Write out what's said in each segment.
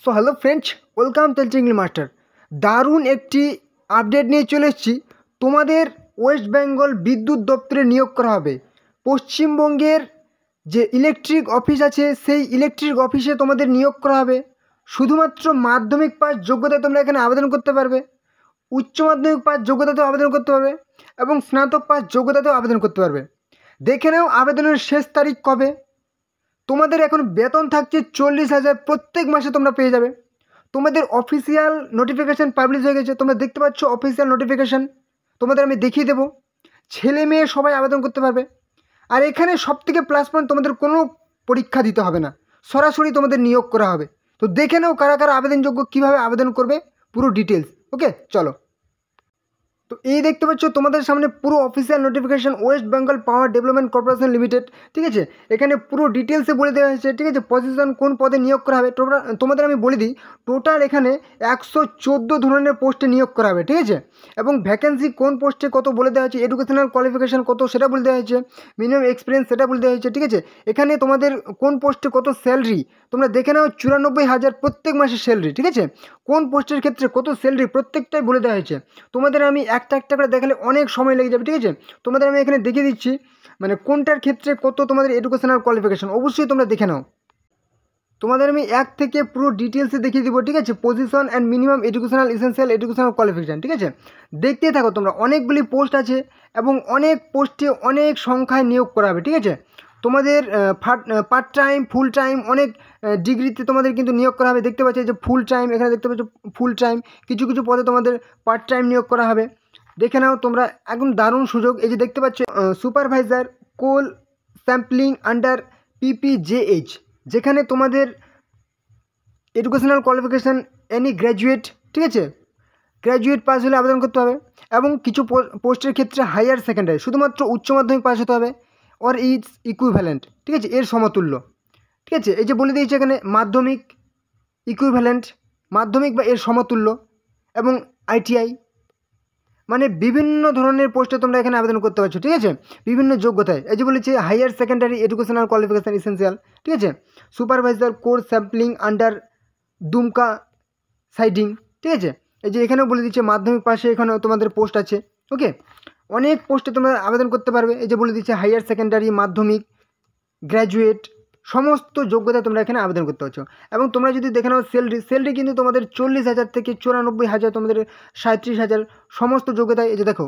So hello friends, welcome teaching master. দারুণ একটি update নিয়ে চলে এসেছি। তোমাদের ওয়েস্ট বেঙ্গল বিদ্যুৎ দপ্তরে নিয়োগ করা হবে। পশ্চিমবঙ্গের যে ইলেকট্রিক অফিস আছে সেই ইলেকট্রিক অফিসে তোমাদের নিয়োগ করা হবে। শুধুমাত্র মাধ্যমিক পাস যোগ্যতায় তোমরা এখানে আবেদন করতে পারবে, উচ্চ মাধ্যমিক পাস যোগ্যতাতেও আবেদন করতে পারবে এবং স্নাতক পাস যোগ্যতাতেও আবেদন করতে পারবে। দেখে নাও আবেদনের শেষ তারিখ কবে। তোমাদের এখন বেতন থাকছে 40,000, প্রত্যেক মাসে তোমরা পেয়ে যাবে। তোমাদের অফিসিয়াল নোটিফিকেশান পাবলিশ হয়ে গেছে, তোমরা দেখতে পাচ্ছ অফিসিয়াল নোটিফিকেশান। তোমাদের আমি দেখিয়ে দেবো, ছেলে মেয়ে সবাই আবেদন করতে পারবে। আর এখানে সবথেকে প্লাস পয়েন্ট, তোমাদের কোনো পরীক্ষা দিতে হবে না, সরাসরি তোমাদের নিয়োগ করা হবে। তো দেখে নাও কারা কারা আবেদনযোগ্য, কীভাবে আবেদন করবে, পুরো ডিটেলস। ওকে, চলো। তো এই দেখতে পাচ্ছ তোমাদের সামনে পুরো official notification, West Bengal power development corporation limited. ঠিক আছে, এখানে পুরো ডিটেলসে বলে দেওয়া হয়েছে। ঠিক আছে, পজিশন কোন পদে নিয়োগ করা হবে তোমাদের আমি বলে দিই। টোটাল এখানে 114 ধরনের পোস্টে নিয়োগ করা হবে। ঠিক আছে, এবং ভ্যাকেন্সি কোন পোস্টে কত বলে দেওয়া হয়েছে, এডুকেশনাল কোয়ালিফিকেশান কত সেটা বলে দেওয়া হয়েছে, মিনিমাম এক্সপিরিয়েন্স সেটা বলে দেওয়া হয়েছে। ঠিক আছে, এখানে তোমাদের কোন পোস্টে কত স্যালারি তোমরা দেখে নাও, 94,000 প্রত্যেক মাসের স্যালারি। ঠিক আছে, কোন পোস্টের ক্ষেত্রে কত স্যালারি প্রত্যেকটাই বলে দেওয়া হয়েছে। তোমাদের আমি একটা একটা করে দেখালে অনেক সময় লেগে যাবে। ঠিক আছে, তোমাদের আমি এখানে দেখিয়ে দিচ্ছি, মানে কোনটার ক্ষেত্রে কত তোমাদের এডুকেশনাল কোয়ালিফিকেশান, অবশ্যই তোমরা দেখে নাও। তোমাদের আমি এক থেকে পুরো ডিটেলসে দেখিয়ে দিব। ঠিক আছে, position and minimum educational essential educational qualification. ঠিক আছে, দেখতেই থাকো তোমরা, অনেকগুলি পোস্ট আছে এবং অনেক পোস্টে অনেক সংখ্যায় নিয়োগ করা হবে। ঠিক আছে, তোমাদের পার্ট টাইম, ফুল টাইম, অনেক ডিগ্রিতে তোমাদের কিন্তু নিয়োগ করা হবে। দেখতে পাচ্ছ যে ফুল টাইম, এখানে দেখতে পাচ্ছ ফুল টাইম, কিছু কিছু পদে তোমাদের পার্ট টাইম নিয়োগ করা হবে। দেখে নাও তোমরা, একদম দারুণ সুযোগ। এই যে দেখতে পাচ্ছ সুপারভাইজার কোল স্যাম্পলিং আন্ডার PPJH, যেখানে তোমাদের এডুকেশনাল কোয়ালিফিকেশান এনি গ্র্যাজুয়েট। ঠিক আছে, গ্র্যাজুয়েট পাস হলে আবেদন করতে হবে। এবং কিছু পোস্টের ক্ষেত্রে হায়ার সেকেন্ডারি, শুধুমাত্র উচ্চ মাধ্যমিক পাস হতে হবে, অর ইটস ইকুইভ্যালেন্ট। ঠিক আছে, এর সমতুল্য। ঠিক আছে, এই যে বলে দিয়েছে এখানে মাধ্যমিক ইকুইভ্যালেন্ট, মাধ্যমিক বা এর সমতুল্য, এবং ITI, মানে বিভিন্ন ধরনের পোস্টে তোমরা এখানে আবেদন করতে পারছো। ঠিক আছে, বিভিন্ন যোগ্যতায়। এই যে বলেছে higher secondary educational qualification essential. ঠিক আছে, supervisor course sampling under Dumka siding. ঠিক আছে, এই যে এখানেও বলে দিচ্ছে মাধ্যমিক পাশে এখানেও তোমাদের পোস্ট আছে। ওকে, অনেক পোস্টে তোমরা আবেদন করতে পারবে। এই যে বলে দিচ্ছে হায়ার সেকেন্ডারি, মাধ্যমিক, গ্র্যাজুয়েট, সমস্ত যোগ্যতা তোমরা এখানে আবেদন করতে পারছো। এবং তোমরা যদি দেখে নাও স্যালারি কিন্তু তোমাদের 40,000 থেকে 94,000, তোমাদের 37,000 সমস্ত যোগ্যতায়। এই যে দেখো,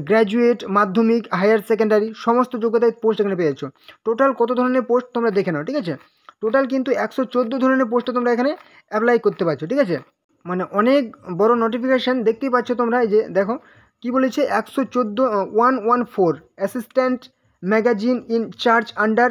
গ্র্যাজুয়েট, মাধ্যমিক, হায়ার সেকেন্ডারি, সমস্ত যোগ্যতায় পোস্ট এখানে পেয়ে যাচ্ছ। টোটাল কত ধরনের পোস্ট তোমরা দেখে নাও। ঠিক আছে, টোটাল কিন্তু 114 ধরনের পোস্টে তোমরা এখানে অ্যাপ্লাই করতে পারছো। ঠিক আছে, মানে অনেক বড় নোটিফিকেশান দেখতেই পাচ্ছ তোমরা। এই যে দেখো কি বলেছে, 114 assistant magazine in charge under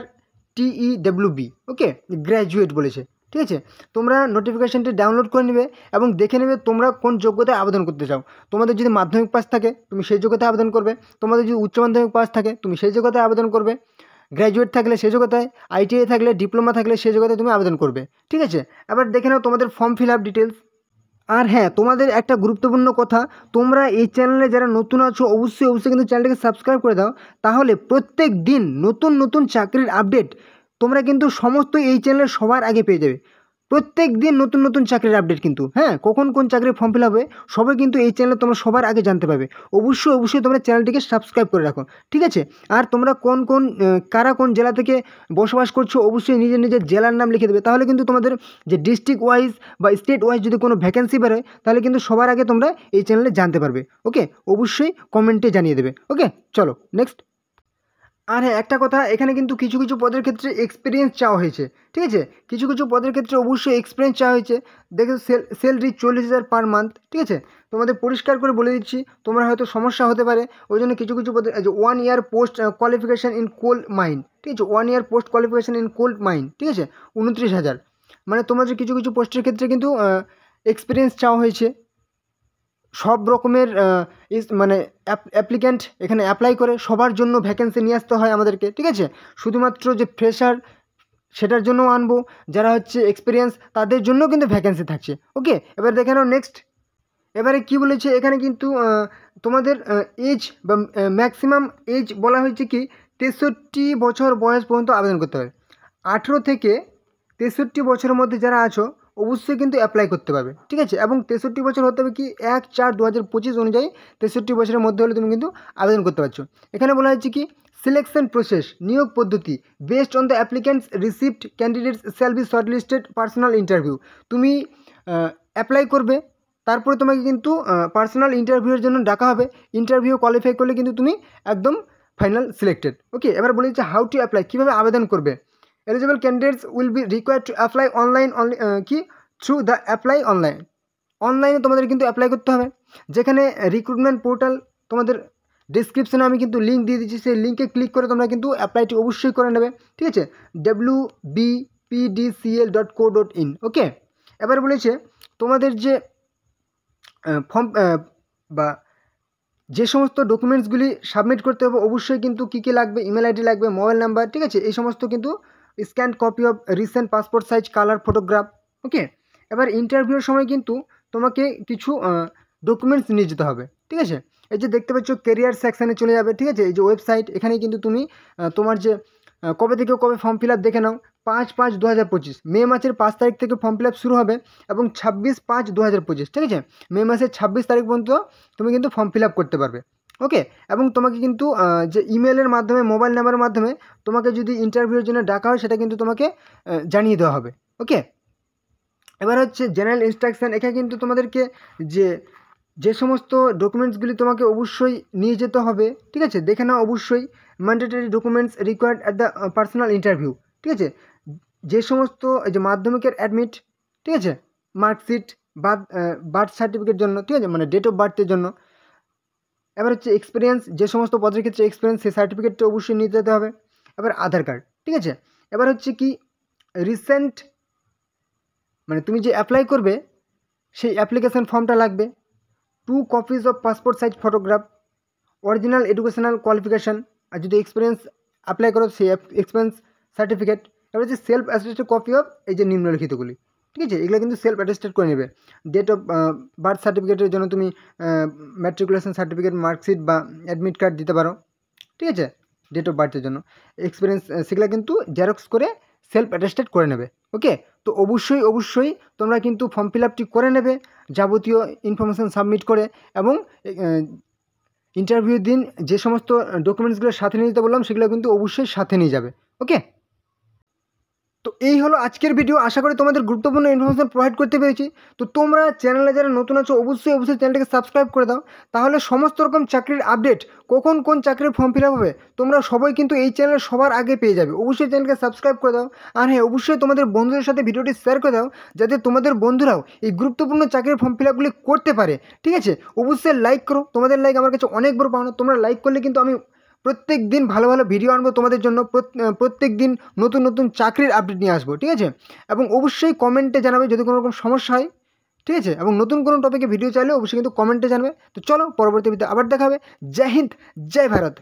TEWB। Okay, graduate বলেছে। ঠিক আছে, তোমরা নোটিফিকেশানটি ডাউনলোড করে নেবে এবং দেখে নেবে তোমরা কোন যোগ্যতায় আবেদন করতে চাও। তোমাদের যদি মাধ্যমিক পাস থাকে তুমি সেই যোগ্যতায় আবেদন করবে, তোমাদের যদি উচ্চ মাধ্যমিক পাস থাকে তুমি সেই যোগ্যতায় আবেদন করবে, গ্র্যাজুয়েট থাকলে সেই যোগ্যতায়, ITI থাকলে, ডিপ্লোমা থাকলে সেই যোগ্যতায় তুমি আবেদন করবে। ঠিক আছে, এবার দেখে নাও তোমাদের ফর্ম ফিল আপ ডিটেলস। আর হ্যাঁ, তোমাদের একটা গুরুত্বপূর্ণ কথা, তোমরা এই চ্যানেলে যারা নতুন আছো অবশ্যই কিন্তু চ্যানেলটাকে সাবস্ক্রাইব করে দাও, তাহলে প্রত্যেক দিন নতুন নতুন চাকরির আপডেট তোমরা কিন্তু সমস্ত এই চ্যানেলে সবার আগে পেয়ে যাবে। প্রত্যেক দিন নতুন নতুন চাকরির আপডেট কিন্তু, হ্যাঁ, কখন কোন চাকরির ফর্ম ফিল হবে সবাই কিন্তু এই চ্যানেলে তোমরা সবার আগে জানতে পারবে। অবশ্যই তোমরা চ্যানেলটিকে সাবস্ক্রাইব করে রাখো। ঠিক আছে, আর তোমরা কারা কোন জেলা থেকে বসবাস করছো অবশ্যই নিজের নিজের জেলার নাম লিখে দেবে, তাহলে কিন্তু তোমাদের যে ডিস্ট্রিক্ট ওয়াইজ বা স্টেট ওয়াইজ যদি কোনো ভ্যাকেন্সি বেরোয় তাহলে কিন্তু সবার আগে তোমরা এই চ্যানেলে জানতে পারবে। ওকে, অবশ্যই কমেন্টে জানিয়ে দেবে। ওকে, চলো নেক্সট। আর হ্যাঁ, একটা কথা, এখানে কিন্তু কিছু কিছু পদের ক্ষেত্রে এক্সপিরিয়েন্স চাওয়া হয়েছে। ঠিক আছে, কিছু কিছু পদের ক্ষেত্রে অবশ্যই এক্সপিরিয়েন্স চাওয়া হয়েছে। দেখো স্যালারি 40,000 পার মান্থ। ঠিক আছে, তোমাদের পরিষ্কার করে বলে দিচ্ছি, তোমরা হয়তো সমস্যা হতে পারে, ওই জন্য কিছু কিছু পদের 1 year post qualification in coal mine. ঠিক আছে, 1 year post qualification in coal mine. ঠিক আছে, 29,000, মানে তোমাদের কিছু কিছু পোস্টের ক্ষেত্রে কিন্তু এক্সপিরিয়েন্স চাওয়া হয়েছে। সব রকমের মানে অ্যাপ্লিক্যান্ট এখানে অ্যাপ্লাই করে, সবার জন্য ভ্যাকেন্সি নিয়ে আসতে হয় আমাদেরকে। ঠিক আছে, শুধুমাত্র যে ফ্রেশার সেটার জন্য আনবো, যারা হচ্ছে এক্সপিরিয়েন্স তাদের জন্য কিন্তু ভ্যাকেন্সি থাকছে। ওকে, এবার দেখে নাও নেক্সট। এবারে কি বলেছে এখানে কিন্তু তোমাদের এজ বা ম্যাক্সিমাম এজ বলা হয়েছে কি 63 বছর বয়স পর্যন্ত আবেদন করতে হবে। 18 থেকে 63 বছরের মধ্যে যারা আছো অবশ্যই কিন্তু অ্যাপ্লাই করতে পারবে, ঠিক আছে। এবং 63 বছর হতে হবে কি 1/4/2025 অনুযায়ী 63 বছরের মধ্যে হলে তুমি কিন্তু আবেদন করতে পারছো। এখানে বলা হচ্ছে কি সিলেকশন প্রসেস, নিয়োগ পদ্ধতি, based on the applicants received candidates shall be shortlisted personal interview. তুমি অ্যাপ্লাই করবে, তারপরে তোমাকে কিন্তু পার্সোনাল ইন্টারভিউয়ের জন্য ডাকা হবে। ইন্টারভিউ কোয়ালিফাই করলে কিন্তু তুমি একদম ফাইনাল সিলেক্টেড। ওকে, এবার বলে দিচ্ছে হাউ টু অ্যাপ্লাই, কীভাবে আবেদন করবে। Eligible candidates will be required to apply online কি থ্রু দ্য অ্যাপ্লাই অনলাইন। অনলাইনে তোমাদের কিন্তু অ্যাপ্লাই করতে হবে, যেখানে রিক্রুটমেন্ট পোর্টাল তোমাদের ডিসক্রিপশনে আমি কিন্তু লিঙ্ক দিয়ে দিচ্ছি, সেই লিঙ্কে ক্লিক করে তোমরা কিন্তু অ্যাপ্লাইটি অবশ্যই করে নেবে, ঠিক আছে। wbpdcl.co.in। ওকে, এবার বলেছে তোমাদের যে ফর্ম বা যে সমস্ত ডকুমেন্টসগুলি সাবমিট করতে হবে অবশ্যই কিন্তু কী কী লাগবে, ইমেল আইডি লাগবে, মোবাইল নাম্বার, ঠিক আছে। এই সমস্ত কিন্তু scan copy of recent passport size colour photograph. Okay, এবার ইন্টারভিউর সময় কিন্তু তোমাকে কিছু ডকুমেন্টস নিয়ে যেতে হবে, ঠিক আছে। এই যে দেখতে পাচ্ছ কেরিয়ার সেকশানে চলে যাবে, ঠিক আছে। এই যে ওয়েবসাইট, এখানে কিন্তু তুমি তোমার যে কবে থেকে কবে ফর্ম ফিল আপ দেখে নাও। 5/5/2025 মে মাসের 5 তারিখ থেকে ফর্ম ফিল আপ শুরু হবে এবং 26/5/2025, ঠিক আছে। মে মাসের 26 তারিখ পর্যন্ত তুমি কিন্তু ফর্ম ফিল আপ করতে পারবে। ওকে, এবং তোমাকে কিন্তু যে ইমেলের মাধ্যমে, মোবাইল নাম্বারের মাধ্যমে তোমাকে যদি ইন্টারভিউর জন্য ডাকা হয় সেটা কিন্তু তোমাকে জানিয়ে দেওয়া হবে। ওকে, এবার হচ্ছে জেনারেল ইনস্ট্রাকশান। এখানে কিন্তু তোমাদেরকে যে সমস্ত ডকুমেন্টসগুলি তোমাকে অবশ্যই নিয়ে যেতে হবে, ঠিক আছে, দেখে নাও অবশ্যই। Mandatory documents required at the personal interview, ঠিক আছে। যে সমস্ত এই যে মাধ্যমিকের অ্যাডমিট, ঠিক আছে, মার্কশিট, বার্থ সার্টিফিকেট জন্য, ঠিক আছে, মানে ডেট অফ বার্থের জন্য। এবার হচ্ছে এক্সপিরিয়েন্স, যে সমস্ত পদের ক্ষেত্রে এক্সপিরিয়েন্স, সেই সার্টিফিকেটটা অবশ্যই নিয়ে যেতে হবে। এবার আধার কার্ড, ঠিক আছে। এবার হচ্ছে কি রিসেন্ট, মানে তুমি যে অ্যাপ্লাই করবে সেই অ্যাপ্লিকেশান ফর্মটা লাগবে। 2 copies of passport size photograph, original educational qualification, আর যদি এক্সপিরিয়েন্স অ্যাপ্লাই করো সেই এক্সপিরিয়েন্স সার্টিফিকেট। এবার হচ্ছে সেলফ অ্যাটেস্টেড কপি অফ এই যে নিম্নলিখিতগুলি, ঠিক আছে। এগুলো কিন্তু সেলফ অ্যাটেস্টেড করে নেবে। ডেট অফ বার্থ সার্টিফিকেটের জন্য তুমি ম্যাট্রিকুলেশন সার্টিফিকেট, মার্কশিট বা অ্যাডমিট কার্ড দিতে পারো, ঠিক আছে, ডেট অফ বার্থের জন্য। এক্সপিরিয়েন্স সেগুলো কিন্তু জেরক্স করে সেলফ অ্যাটেস্টেড করে নেবে। ওকে, তো অবশ্যই তোমরা কিন্তু ফর্ম ফিল আপটি করে নেবে যাবতীয় ইনফরমেশান সাবমিট করে, এবং ইন্টারভিউর দিন যে সমস্ত ডকুমেন্টসগুলো সাথে নিয়ে যেতে বললাম সেগুলো কিন্তু অবশ্যই সাথে নিয়ে যাবে। ওকে, তো এই হলো আজকের ভিডিও। আশা করি তোমাদের গুরুত্বপূর্ণ ইনফরমেশন প্রোভাইড করতে পেরেছি। তো তোমরা চ্যানেলে যারা নতুন আছো অবশ্যই চ্যানেলটাকে সাবস্ক্রাইব করে দাও, তাহলে সমস্ত রকম চাকরির আপডেট, কখন কোন চাকরির ফর্ম ফিল আপ হবে তোমরা সবাই কিন্তু এই চ্যানেলে সবার আগে পেয়ে যাবে। অবশ্যই চ্যানেলকে সাবস্ক্রাইব করে দাও, আর হ্যাঁ অবশ্যই তোমাদের বন্ধুদের সাথে ভিডিওটি শেয়ার করে দাও, যাতে তোমাদের বন্ধুরাও এই গুরুত্বপূর্ণ চাকরির ফর্ম ফিল আপগুলি করতে পারে, ঠিক আছে। অবশ্যই লাইক করো, তোমাদের লাইক আমার কাছে অনেক বড় পাওনা। তোমরা লাইক করলে কিন্তু আমি প্রত্যেক দিন ভালো ভালো ভিডিও আনবো তোমাদের জন্য, প্রত্যেক দিন নতুন চাকরির আপডেট নিয়ে আসবো, ঠিক আছে। এবং অবশ্যই কমেন্টে জানাবে যদি কোনো রকম সমস্যা হয়, ঠিক আছে। এবং নতুন কোনো টপিকে ভিডিও চাইলে অবশ্যই কিন্তু কমেন্টে জানাবে। তো চলো পরবর্তী ভিডিও আবার দেখা হবে। জয় হিন্দ, জয় ভারত।